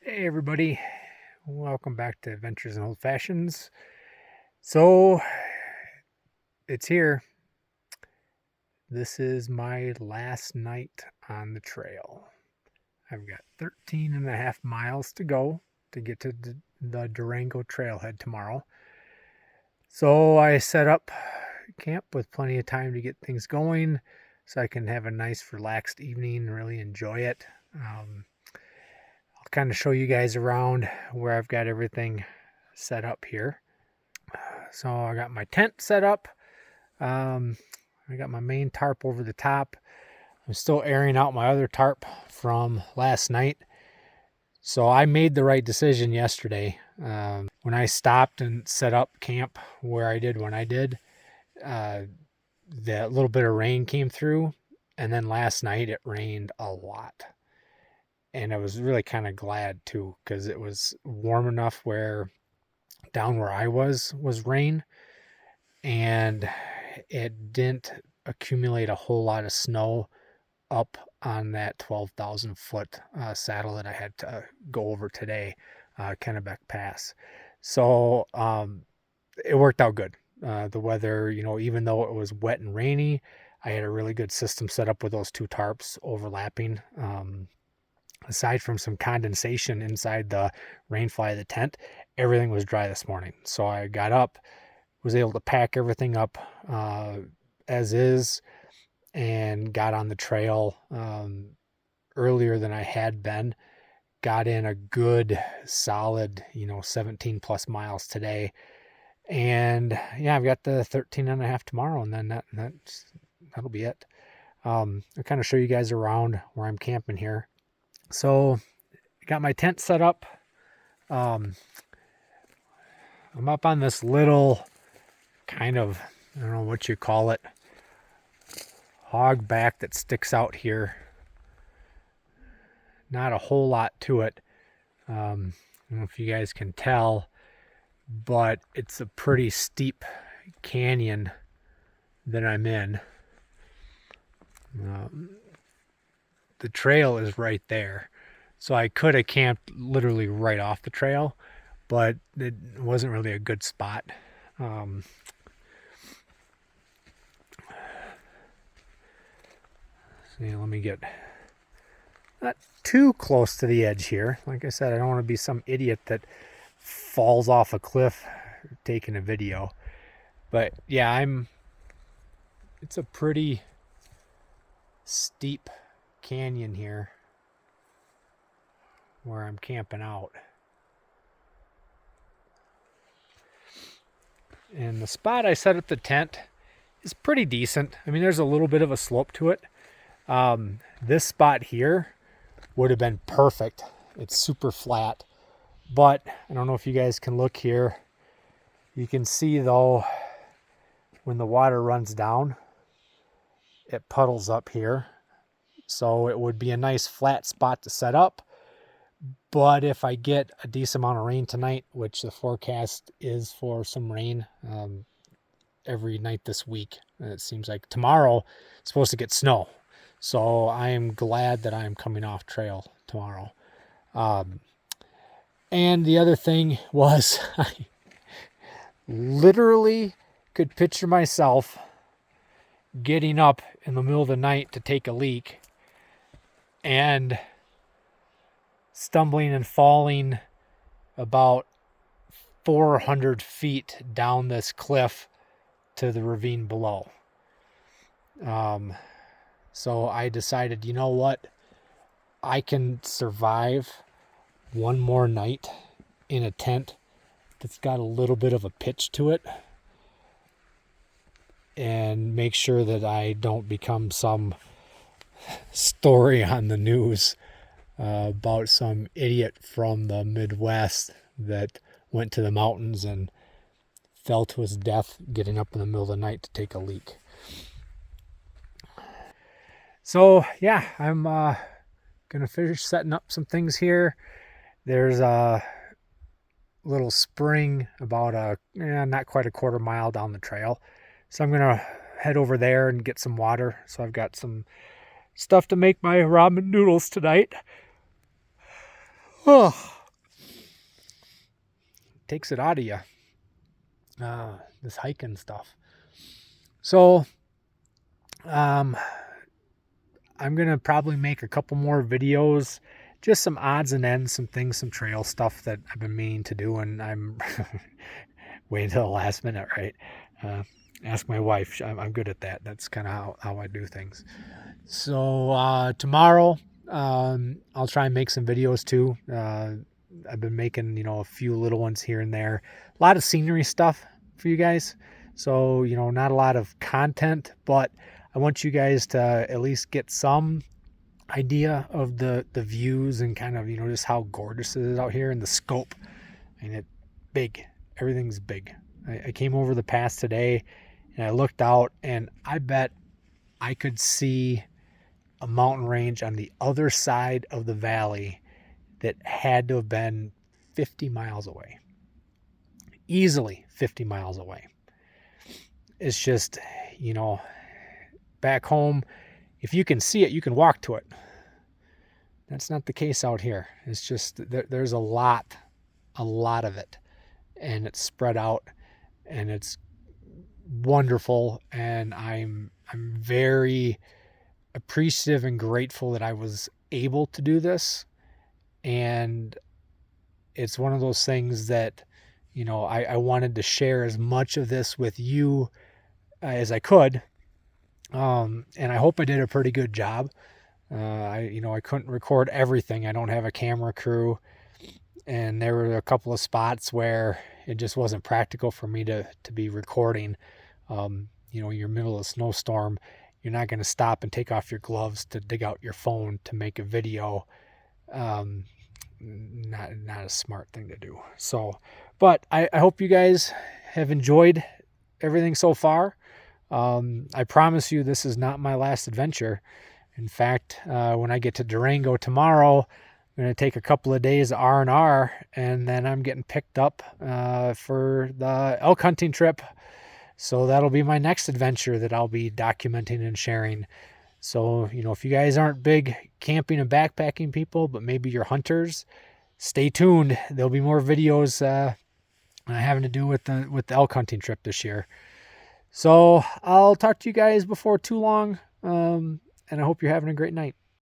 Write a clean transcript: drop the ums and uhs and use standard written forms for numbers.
Hey everybody, welcome back to Adventures in Old Fashions. So it's here. This is my last night on the trail. I've got 13 and a half miles to go to get to the Durango trailhead tomorrow. So I set up camp with plenty of time to get things going so I can have a nice relaxed evening and really enjoy it. I'll kind of show you guys around where I've got everything set up here. So I got my tent set up. I got my main tarp over the top. I'm still airing out my other tarp from last night. So I made the right decision yesterday. When I stopped and set up camp where I did when I did, that little bit of rain came through. And then last night it rained a lot. And I was really kind of glad too, because it was warm enough where down where I was rain, and it didn't accumulate a whole lot of snow up on that 12,000 foot saddle that I had to go over today, Kennebec Pass. So it worked out good. The weather, even though it was wet and rainy, I had a really good system set up with those two tarps overlapping. Aside from some condensation inside the rain fly of the tent, everything was dry this morning. So I got up, was able to pack everything up as is, and got on the trail earlier than I had been. Got in a good solid, 17 plus miles today. And yeah, I've got the 13 and a half tomorrow, and then that'll be it. I'll kind of show you guys around where I'm camping here. So I got my tent set up. I'm up on this little kind of, I don't know what you call it, hog back that sticks out here. Not a whole lot to it. I don't know if you guys can tell, but it's a pretty steep canyon that I'm in. The trail is right there. So I could have camped literally right off the trail, but it wasn't really a good spot. See, let me get not too close to the edge here. Like I said, I don't want to be some idiot that falls off a cliff taking a video. But yeah, it's a pretty steep canyon here where I'm camping out. And the spot I set up the tent is pretty decent. I mean, there's a little bit of a slope to it. This spot here would have been perfect. It's super flat, but I don't know if you guys can look here. You can see though, when the water runs down, it puddles up here. So it would be a nice flat spot to set up. But if I get a decent amount of rain tonight, which the forecast is for some rain every night this week, and it seems like tomorrow it's supposed to get snow. So I am glad that I am coming off trail tomorrow. And the other thing was I literally could picture myself getting up in the middle of the night to take a leak and stumbling and falling about 400 feet down this cliff to the ravine below. So I decided, you know what? I can survive one more night in a tent that's got a little bit of a pitch to it and make sure that I don't become some story on the news about some idiot from the Midwest that went to the mountains and fell to his death getting up in the middle of the night to take a leak. So yeah, I'm gonna finish setting up some things here. There's a little spring about not quite a quarter mile down the trail, so I'm gonna head over there and get some water. So I've got some stuff to make my ramen noodles tonight. Oh, takes it out of you. This hiking stuff. So, I'm gonna probably make a couple more videos, just some odds and ends, some things, some trail stuff that I've been meaning to do, and I'm waiting until the last minute, right? Ask my wife. I'm good at that. That's kind of how I do things. So tomorrow, I'll try and make some videos too. I've been making, a few little ones here and there. A lot of scenery stuff for you guys. So, not a lot of content, but I want you guys to at least get some idea of the views and kind of, just how gorgeous it is out here and the scope. And it's big. Everything's big. I came over the pass today and I looked out and I bet I could see a mountain range on the other side of the valley that had to have been 50 miles away. Easily 50 miles away. It's just, back home, if you can see it, you can walk to it. That's not the case out here. It's just, there's a lot of it. And it's spread out and it's wonderful. And I'm very appreciative and grateful that I was able to do this. And it's one of those things that, I wanted to share as much of this with you as I could. And I hope I did a pretty good job. I couldn't record everything. I don't have a camera crew. And there were a couple of spots where it just wasn't practical for me to be recording. You're middle of a snowstorm. You're not going to stop and take off your gloves to dig out your phone to make a video. Not a smart thing to do. So, but I hope you guys have enjoyed everything so far. I promise you this is not my last adventure. In fact, when I get to Durango tomorrow, I'm going to take a couple of days R&R, and then I'm getting picked up for the elk hunting trip. So that'll be my next adventure that I'll be documenting and sharing. So, if you guys aren't big camping and backpacking people, but maybe you're hunters, stay tuned. There'll be more videos having to do with the elk hunting trip this year. So I'll talk to you guys before too long, and I hope you're having a great night.